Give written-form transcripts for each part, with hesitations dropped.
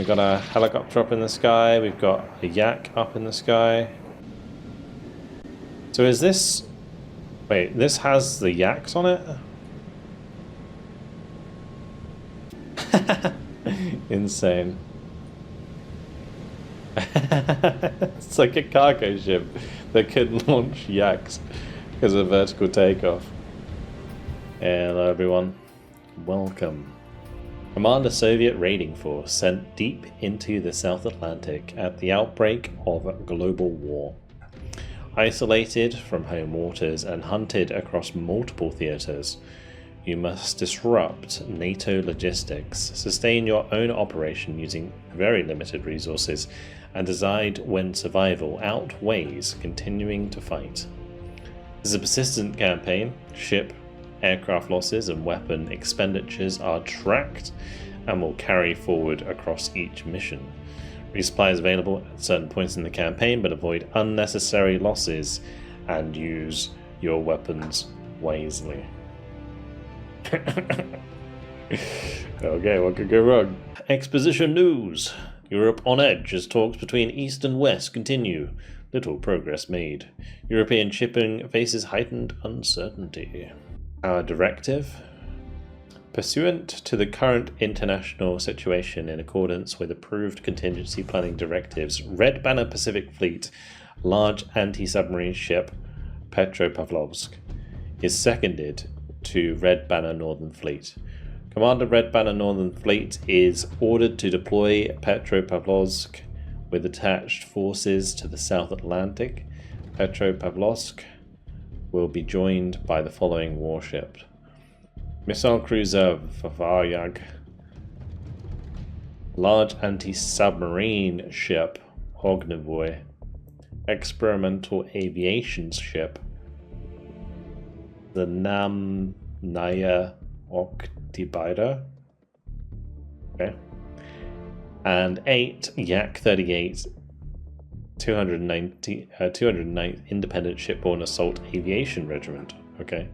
We've got a helicopter up in the sky. We've got a yak up in the sky. So is this... Wait, this has the yaks on it? Insane. It's like a cargo ship that could launch yaks because of vertical takeoff. Hello everyone. Welcome. Commander Soviet raiding force sent deep into the South Atlantic at the outbreak of global war. Isolated from home waters and hunted across multiple theaters, you must disrupt NATO logistics, sustain your own operation using very limited resources, and decide when survival outweighs continuing to fight. This is a persistent campaign. Ship, aircraft losses and weapon expenditures are tracked and will carry forward across each mission. Resupply is available at certain points in the campaign, but avoid unnecessary losses and use your weapons wisely. Okay, what could go wrong? Exposition news. Europe on edge as talks between East and West continue. Little progress made. European shipping faces heightened uncertainty. Our directive. Pursuant to the current international situation in accordance with approved contingency planning directives, Red Banner Pacific Fleet, large anti-submarine ship Petropavlovsk, is seconded to Red Banner Northern Fleet. Commander Red Banner Northern Fleet is ordered to deploy Petropavlovsk with attached forces to the South Atlantic. Petropavlovsk will be joined by the following warships: missile cruiser Varyag, large anti-submarine ship Ognavoy, experimental aviation ship the MOLNIYA Oktibida, okay, and 8 Yak-38 209th Independent Shipborne Assault Aviation Regiment. Okay,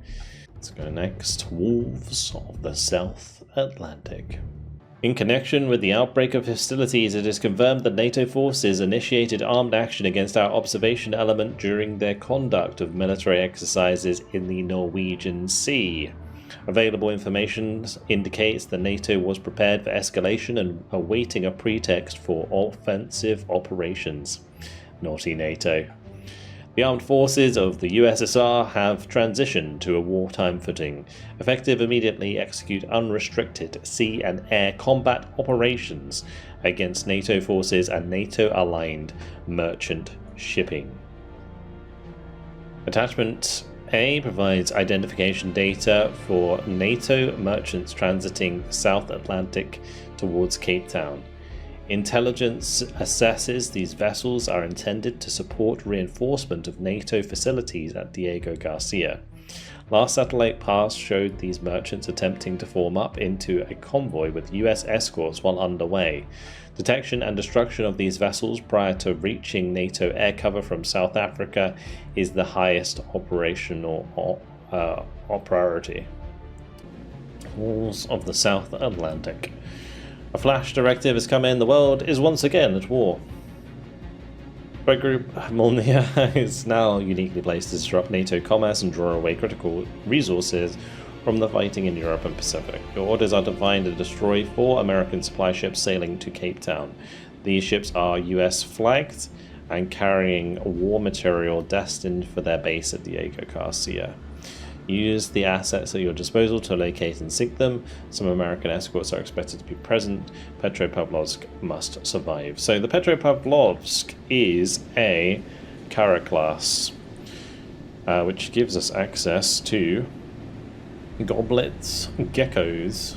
let's go next. Wolves of the South Atlantic. In connection with the outbreak of hostilities, it is confirmed that NATO forces initiated armed action against our observation element during their conduct of military exercises in the Norwegian Sea. Available information indicates that NATO was prepared for escalation and awaiting a pretext for offensive operations. Naughty NATO. The armed forces of the USSR have transitioned to a wartime footing. Effective immediately execute unrestricted sea and air combat operations against NATO forces and NATO-aligned merchant shipping. Attachment A provides identification data for NATO merchants transiting the South Atlantic towards Cape Town. Intelligence assesses these vessels are intended to support reinforcement of NATO facilities at Diego Garcia. Last satellite pass showed these merchants attempting to form up into a convoy with US escorts while underway. Detection and destruction of these vessels prior to reaching NATO air cover from South Africa is the highest operational priority. Walls of the South Atlantic. A flash directive has come in. The world is once again at war. Threat group MOLNIYA is now uniquely placed to disrupt NATO commerce and draw away critical resources from the fighting in Europe and Pacific. Your orders are defined to destroy 4 American supply ships sailing to Cape Town. These ships are US flagged and carrying war material destined for their base at Diego Garcia. Use the assets at your disposal to locate and sink them. Some American escorts are expected to be present. Petropavlovsk must survive. So the Petropavlovsk is a Kara class, which gives us access to goblets, geckos,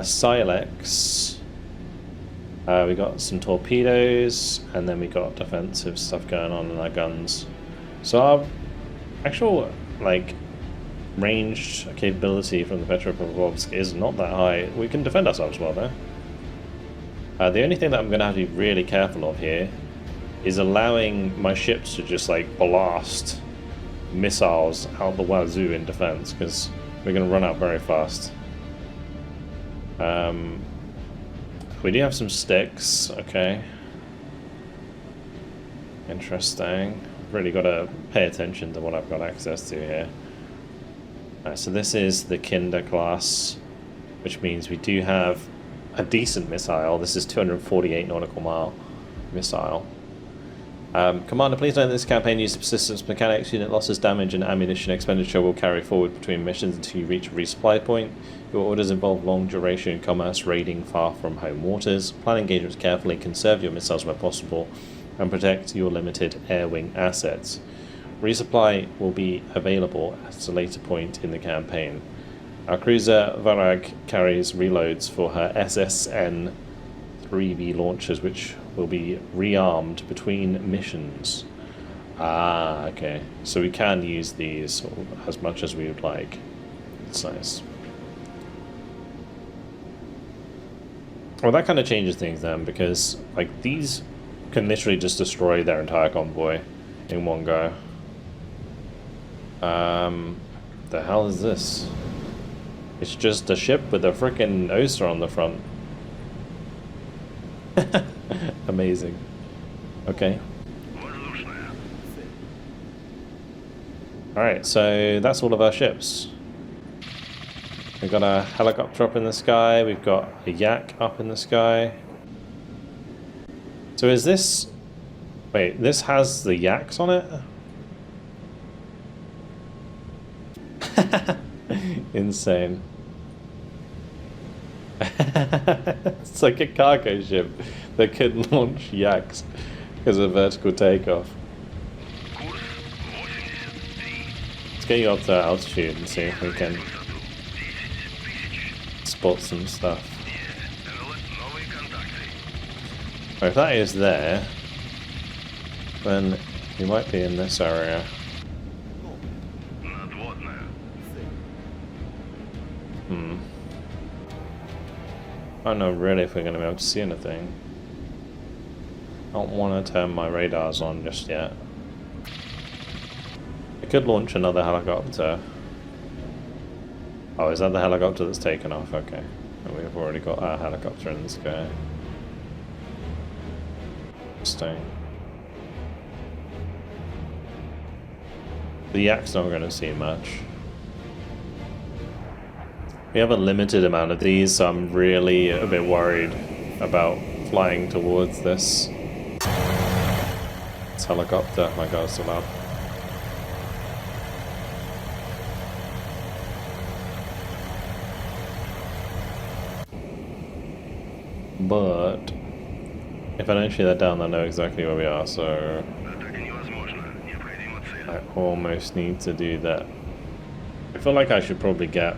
Silex. We got some torpedoes, and then we got defensive stuff going on in our guns. So our actual ranged capability from the Petropavlovsk is not that high. We can defend ourselves well though. The only thing that I'm going to have to be really careful of here is allowing my ships to just blast missiles out the wazoo in defense, because we're going to run out very fast. We do have some sticks, okay. Interesting. Really got to pay attention to what I've got access to here. Alright, so this is the Kinder class, which means we do have a decent missile. This is 248 nautical mile missile. Commander, please note that this campaign uses persistence mechanics. Unit losses, damage, and ammunition expenditure will carry forward between missions until you reach a resupply point. Your orders involve long duration commerce, raiding far from home waters. Plan engagements carefully, conserve your missiles where possible, and protect your limited air wing assets. Resupply will be available at a later point in the campaign. Our cruiser Varag carries reloads for her SSN-3B launchers, which will be rearmed between missions. Ah, okay. So we can use these as much as we would like. That's nice. Well, that kind of changes things then, because like these can literally just destroy their entire convoy in one go. The hell is this? It's just a ship with a freaking oyster on the front. Amazing. Okay. Alright, so that's all of our ships. We've got a helicopter up in the sky, we've got a yak up in the sky. So is this... Wait, this has the yaks on it? Insane. It's like a cargo ship that can launch yaks because of vertical takeoff. Let's get you up to altitude and see if we can spot some stuff. Well, if that is there, then we might be in this area. I don't know really if we're going to be able to see anything. I don't want to turn my radars on just yet. I could launch another helicopter. Oh, is that the helicopter that's taken off? Okay. We've already got our helicopter in the sky. Interesting. The yak's not going to see much. We have a limited amount of these, so I'm really a bit worried about flying towards this. It's helicopter. Oh my god, it's so loud. But if I don't shoot that down, I know exactly where we are, so I almost need to do that. I feel like I should probably get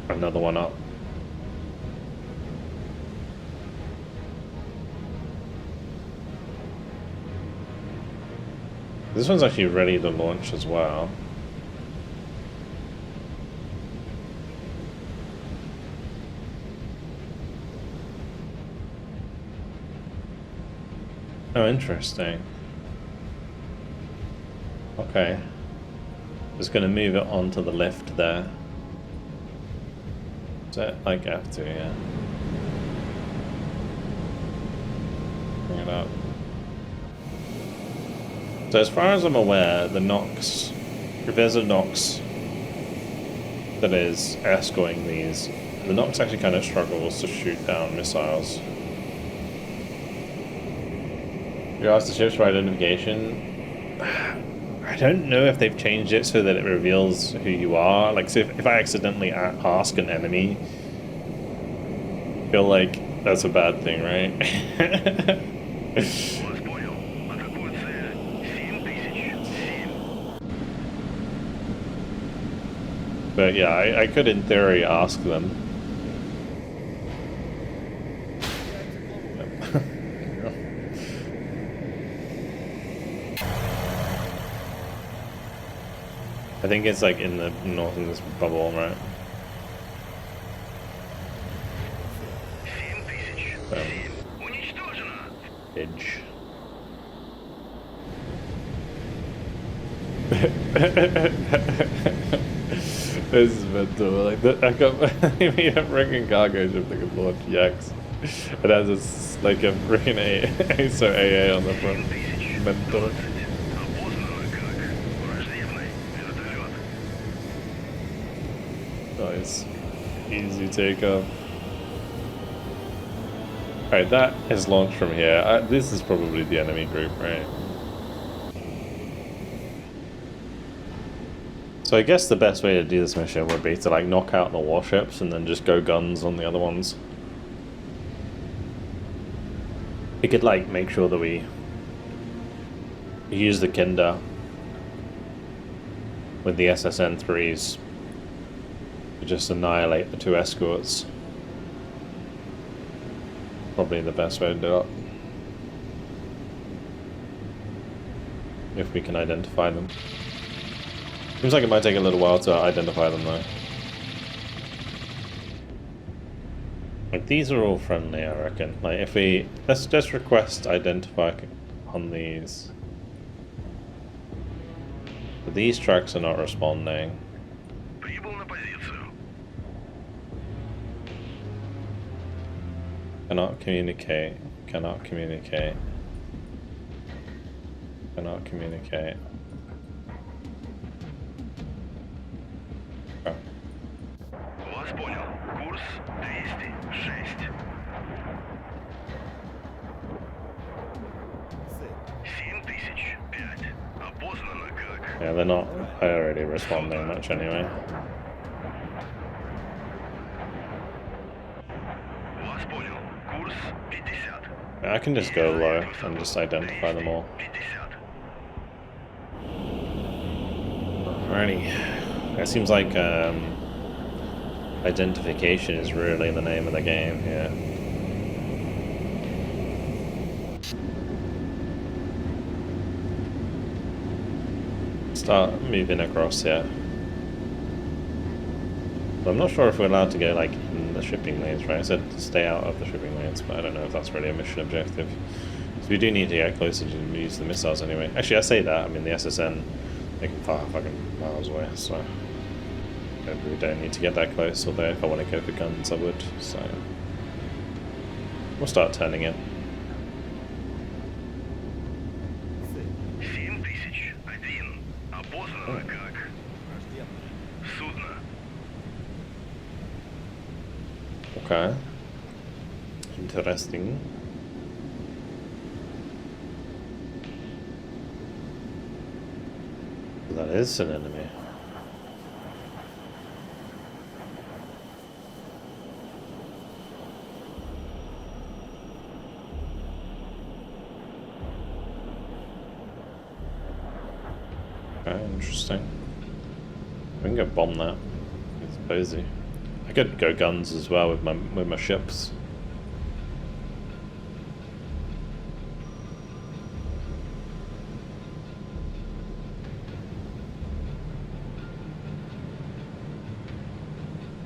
another one up. This one's actually ready to launch as well. Oh, interesting. Okay. Just gonna move it onto the left there. So I have to, yeah. Bring it up. So as far as I'm aware, the Nox, if there's a Nox that is escorting these, the Nox actually kind of struggles to shoot down missiles. You asked the ship's for identification. I don't know if they've changed it so that it reveals who you are. Like, so if I accidentally ask an enemy, I feel like that's a bad thing, right? But yeah, I could in theory ask them. I think it's like in the north in this bubble, right? Edge. This is mental. Like, I got I made a freaking cargo ship that can launch yaks. It has like a freaking ASO AA on the front. Mental. Nice. Easy takeoff. Alright, that is launched from here. This is probably the enemy group, right? So I guess the best way to do this mission would be to like knock out the warships and then just go guns on the other ones. We could like make sure that we use the Kinder with the SSN-3s to just annihilate the 2 escorts. Probably the best way to do it. If we can identify them. Seems like it might take a little while to identify them though. Like these are all friendly, I reckon. Like if we let's just request identify on these. But these tracks are not responding. Cannot communicate. Cannot communicate. Cannot communicate. Вас понял. Курс 206. 7005. Опознано как. Yeah, they're not already responding much anyway. Вас понял. Курс 50. I can just go low and just identify them all. 50. Alrighty. It seems like identification is really the name of the game here. Start moving across here. But I'm not sure if we're allowed to go like in the shipping lanes, right? I said to stay out of the shipping lanes, but I don't know if that's really a mission objective. So we do need to get closer to use the missiles anyway. Actually, I say that. I mean, the SSN, they can fire fucking miles away, so maybe we don't need to get that close. Although if I want to go for guns, I would. So we'll start turning in. 7001. Опознано как. Судно. Okay. Interesting. That is an enemy. Okay, interesting. We can go bomb that. It's boozy. I could go guns as well with my ships.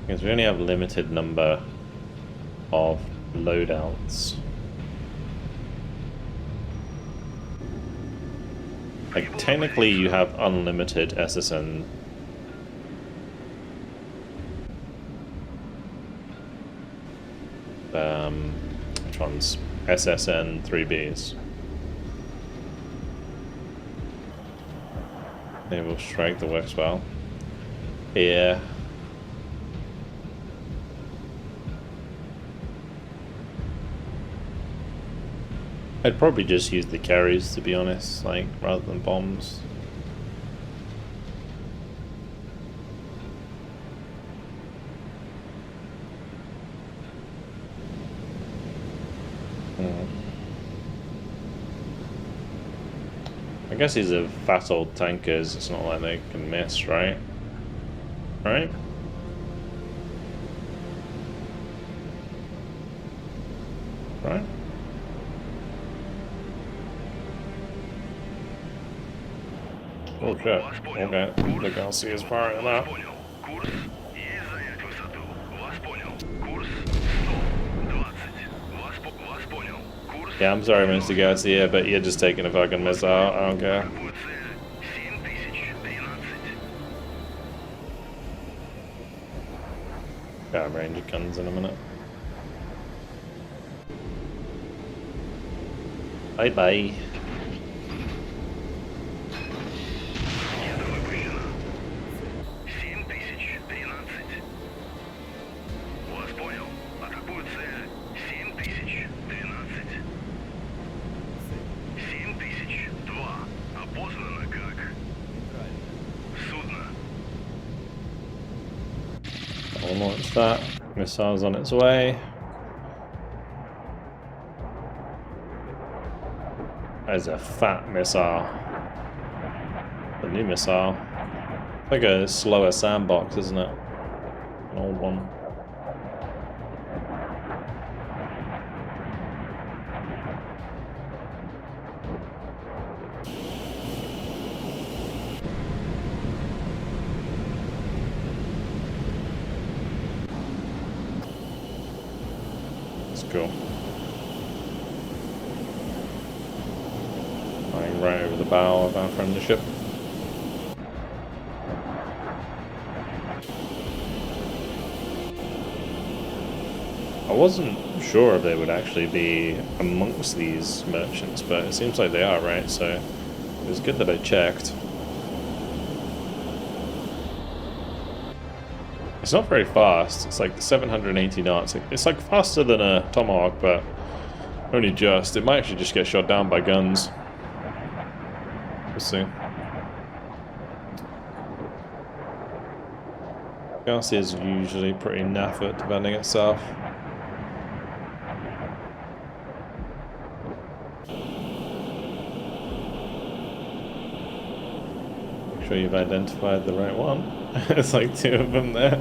Because we only have a limited number of loadouts. Like technically you have unlimited SSN. Which ones? SSN 3Bs. Naval strike that works well. Yeah. I'd probably just use the carries, to be honest, like, rather than bombs. I guess these are fat old tankers, it's not like they can miss, right? Right? Right? Oh shit, okay, the Galaxy is firing that. Yeah, I'm sorry, Mr. Garcia, but you're just taking a fucking missile, I don't care. long range guns in a minute. Bye bye. I'll launch that. Missile's on its way. There's a fat missile. The new missile. Like a slower sandbox, isn't it? An old one. Let's go. Flying right over the bow of our friendly ship. I wasn't sure if they would actually be amongst these merchants, but it seems like they are, right? So it was good that I checked. It's not very fast. It's like 780 knots. It's like faster than a Tomahawk, but only just. It might actually just get shot down by guns. We'll see. Garcia is usually pretty naff at defending itself. Make sure you've identified the right one. There's like two of them there.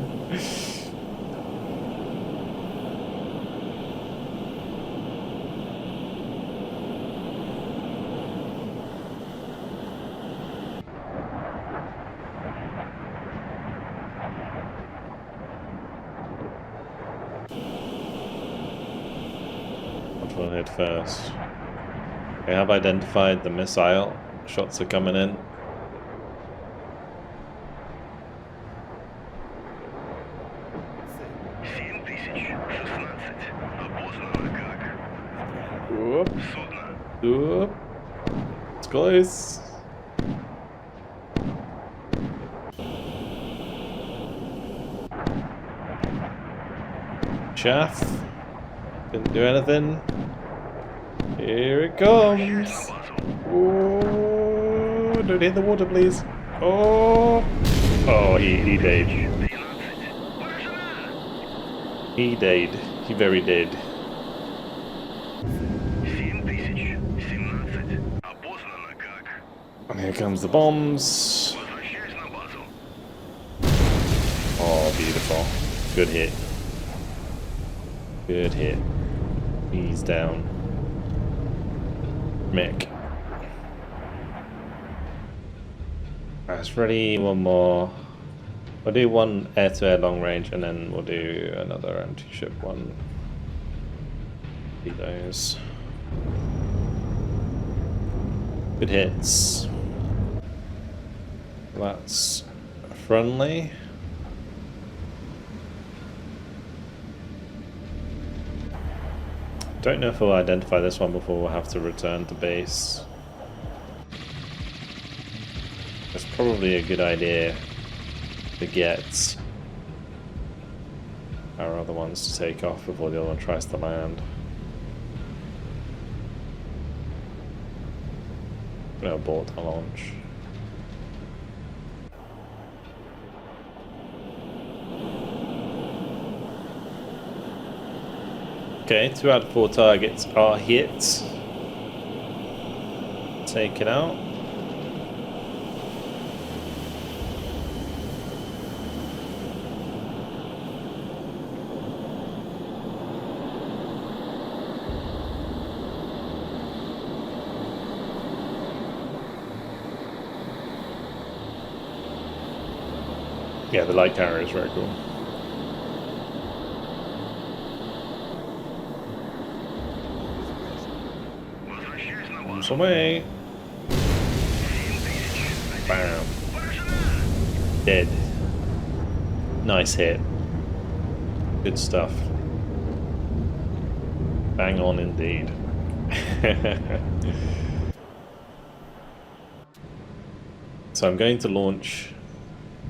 Which one hit first? We have identified the missile. Shots are coming in. Whoop. Whoop. It's close. Chaff. Didn't do anything. Here it comes. Oh, don't hit the water, please. Oh. Oh, he died. He died. He very did. And here comes the bombs. Oh, beautiful. Good hit. Good hit. He's down. Mick. That's ready. One more. We'll do one air-to-air long range, and then we'll do another anti-ship one. See those. Good hits. That's friendly. Don't know if we'll identify this one before we'll have to return to base. It's probably a good idea to get our other ones to take off before the other one tries to land. No, abort the launch. Okay, 2 out of 4 targets are hit. Taken out. Yeah, the light carrier is very cool. Bombs away. Bam. Dead. Nice hit. Good stuff. Bang on indeed. So I'm going to launch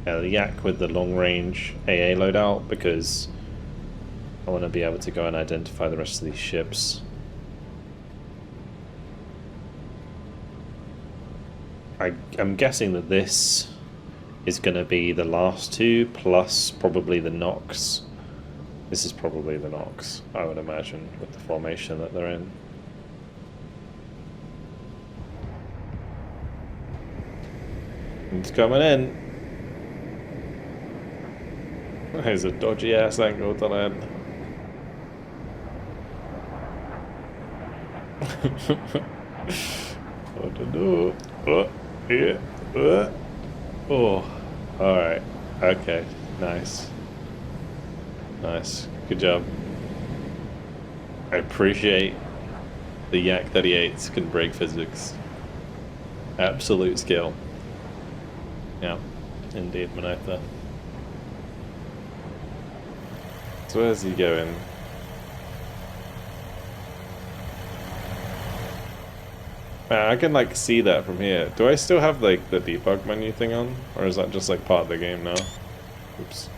the Yak with the long range AA loadout because I want to be able to go and identify the rest of these ships. I'm guessing that this is going to be the last two plus probably the Nox. This is probably the Nox, I would imagine, with the formation that they're in. It's coming in. There's a dodgy ass angle to land. What to do? Oh, yeah. Oh, alright. Okay, nice. Nice. Good job. I appreciate the Yak 38s can break physics. Absolute skill. Yeah, indeed, Manotha. So where's he going? Man, I can like see that from here. Do I still have like the debug menu thing on? Or is that just like part of the game now? Oops.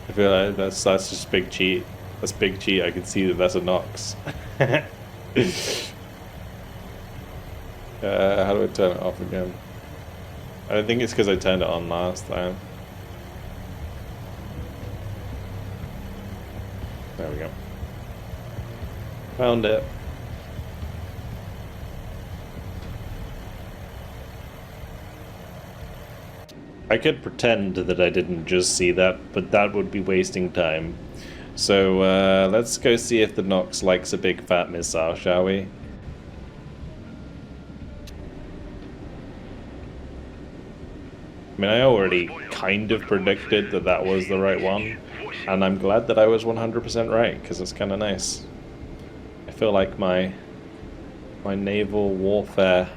I feel like that's just big cheat. That's big cheat. I can see that that's a Nox. How do I turn it off again? I think it's because I turned it on last time. There we go. Found it. I could pretend that I didn't just see that, but that would be wasting time. So let's go see if the Nox likes a big fat missile, shall we? I mean, I already kind of predicted that that was the right one, and I'm glad that I was 100% right, because it's kind of nice. I feel like my naval warfare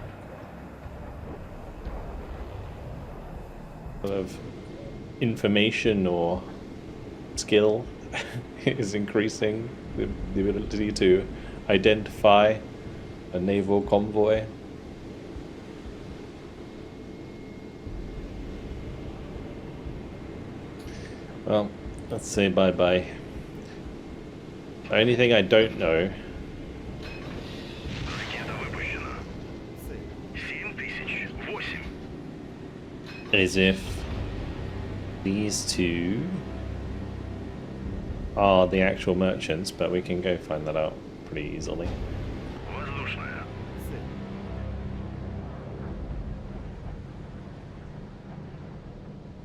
sort of information or skill is increasing. The ability to identify a naval convoy. Well, let's say bye-bye. The only thing I don't know is if these two are the actual merchants, but we can go find that out pretty easily.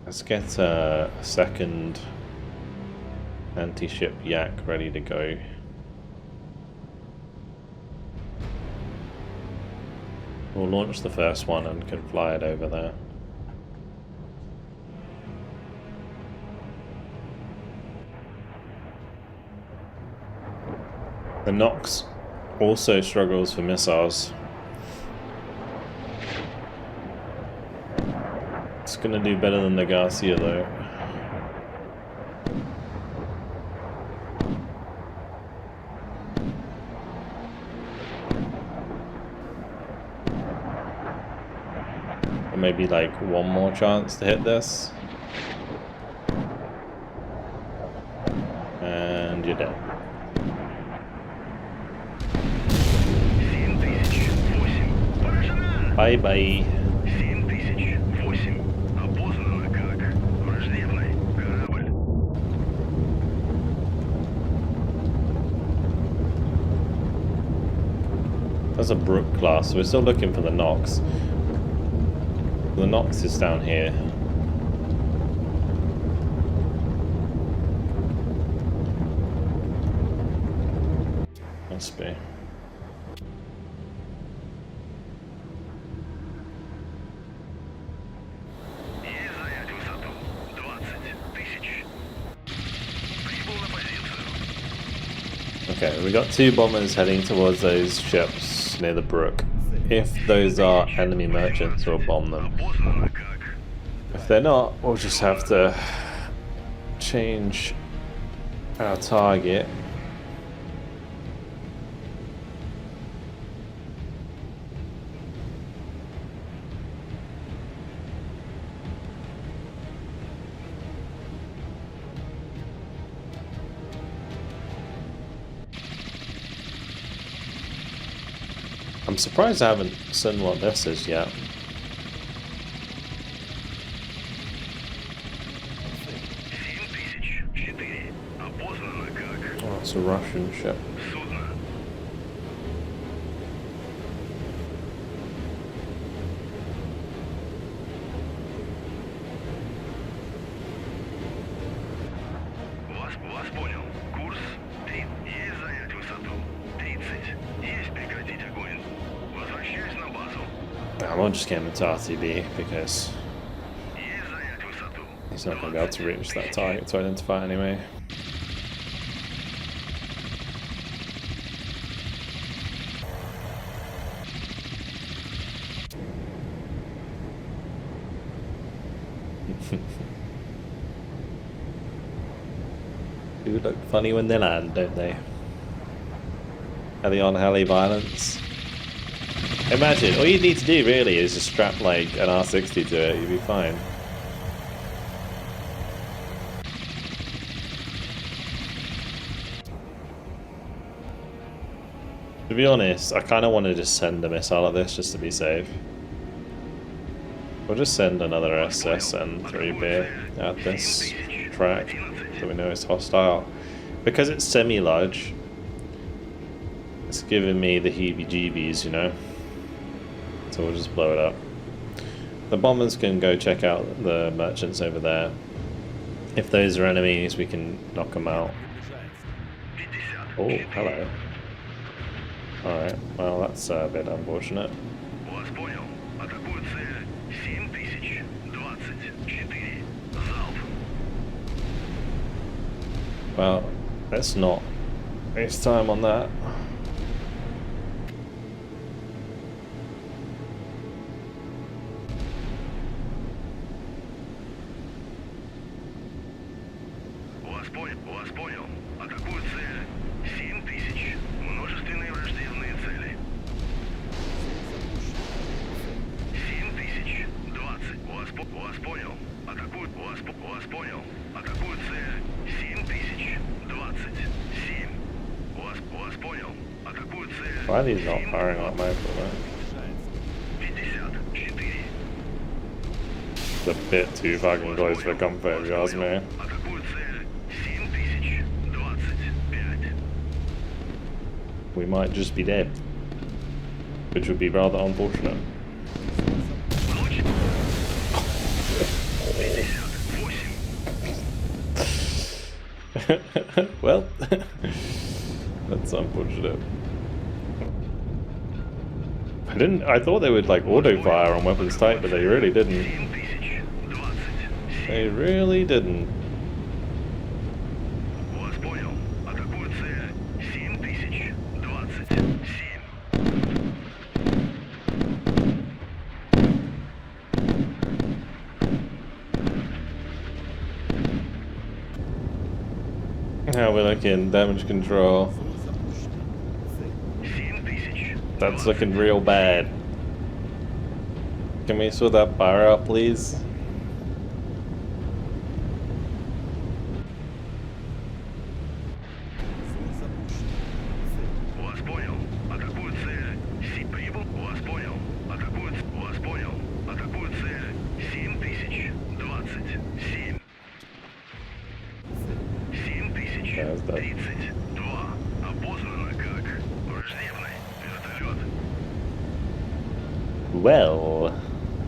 Let's get a second anti-ship Yak ready to go. We'll launch the first one and can fly it over there. The Nox also struggles for missiles. It's gonna do better than the Garcia though. Or maybe like one more chance to hit this. And you're dead. Bye-bye. That's a Brook class, so we're still looking for the Nox. The Nox is down here. Must be. Okay, So we got 2 bombers heading towards those ships near the brook. If those are enemy merchants, we'll bomb them. Опознано как. If they're not, we'll just have to change our target. I'm surprised I haven't seen what this is yet. 7004. Опознано как. Oh, it's a Russian ship. Судно. Вас понял. Курс 3. Есть занять высоту. 30. Есть прекратить огонь. Возвращаюсь на базу. I'm just getting into RTB because Есть занять высоту. he's not going to be able to reach that target to identify anyway. Do look funny when they land, don't they? Heli on heli violence. Imagine, all you need to do really is just strap like an R60 to it, you'll be fine. To be honest, I kind of want to just send a missile at this just to be safe. We'll just send another SSN-3B at this track so we know it's hostile. Because it's semi-large, it's giving me the heebie-jeebies, you know? So we'll just blow it up. The bombers can go check out the merchants over there. If those are enemies, we can knock them out. Oh, hello. Alright, well that's a bit unfortunate. Вас понял. Атакую цель 7024. Залп. Well, let's not waste time on that. Вас понял. Атакую цель 7000. Множественные враждебные цели. 7020. Вас понял. Атакую. Вас понял. Атакую цель 7027. Вас понял. Атакую цель. Why are these not firing like my though? 54. It's a bit too fucking close for comfort, if you ask me. Атакую цель 7025. We might just be dead. Which would be rather unfortunate. Ночь. 58. Well, that's unfortunate. I thought they would like auto fire on weapons type, but they really didn't. 7027. They really didn't. Вас понял. Атакую цель 7027. How we looking? Damage control. 7000. That's looking real bad. Can we sort that fire out, please? Вас понял. Атакую цель. Прибыл. Вас понял. Атакую. Вас понял. Атакую цель 7027. 7032. Опознано как враждебный вертолет. Well,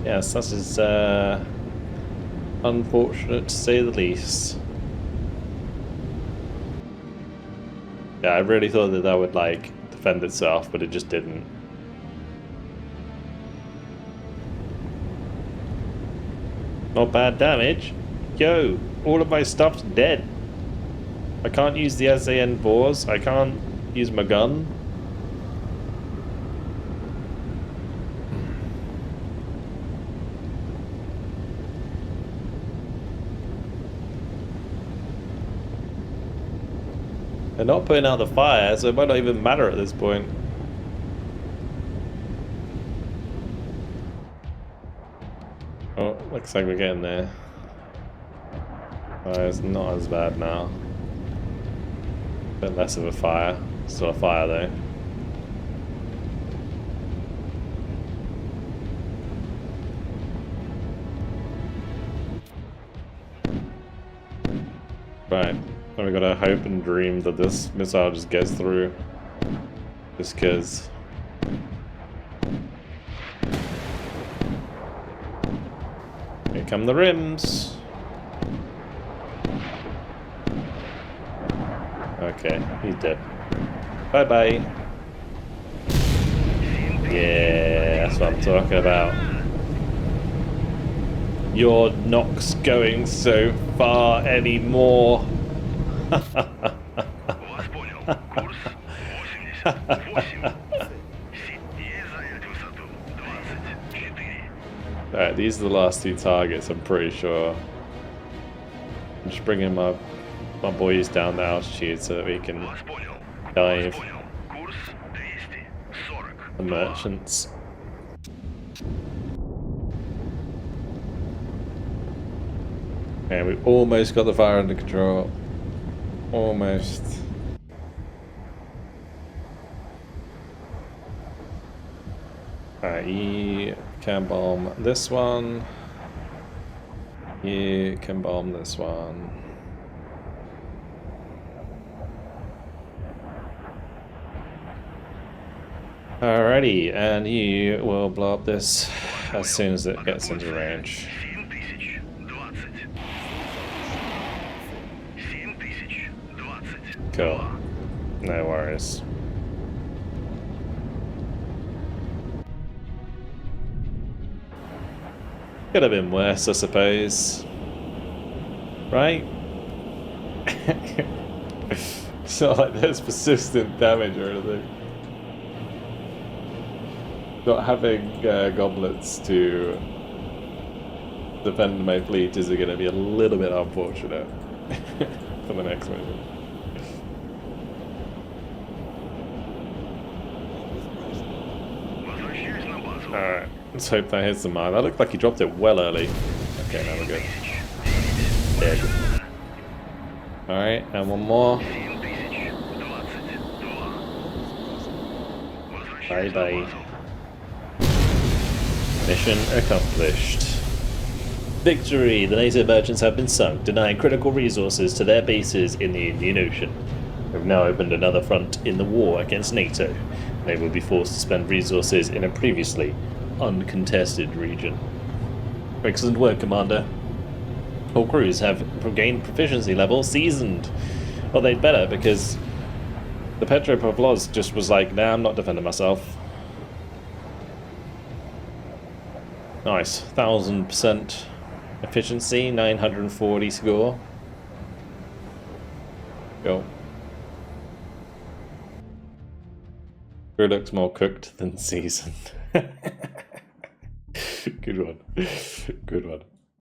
yes, that is unfortunate to say the least. Yeah, I really thought that would like defend itself, but it just didn't. Not bad damage. Yo, all of my stuff's dead. I can't use the SAN4s. I can't use my gun. They're not putting out the fire, so it might not even matter at this point. Oh, looks like we're getting there. Oh, it's not as bad now. A bit less of a fire. Still a fire though. Right. Now we gotta hope and dream that this missile just gets through. Just cause. Here come the rims. Okay, he's dead. Bye bye. Yeah, that's what I'm talking about. You're not going so far anymore. Alright, these are the last two targets, I'm pretty sure. I'm just bringing my boys down the altitude so that we can dive the merchants. And we've almost got the fire under control. Almost. Alright, you can bomb this one. You can bomb this one. Alrighty, and you will blow up this as soon as it gets into range. Cool. No worries. Could have been worse, I suppose. Right? It's not like there's persistent damage or anything. Not having goblets to defend my fleet is going to be a little bit unfortunate for the next mission. Alright, let's hope that hits the mine. That looked like he dropped it well early. Okay, now we're good. Dead. Alright, and one more. Bye bye. Mission accomplished. Victory! The NATO merchants have been sunk, denying critical resources to their bases in the Indian Ocean. We've now opened another front in the war against NATO. They will be forced to spend resources in a previously uncontested region. Excellent work, Commander. All crews have gained proficiency level seasoned. Well, they'd better, because the Petropavlos just was like, nah, I'm not defending myself. Nice. 1000% efficiency, 940 score. Go. Crew looks more cooked than seasoned. Good one. Good one.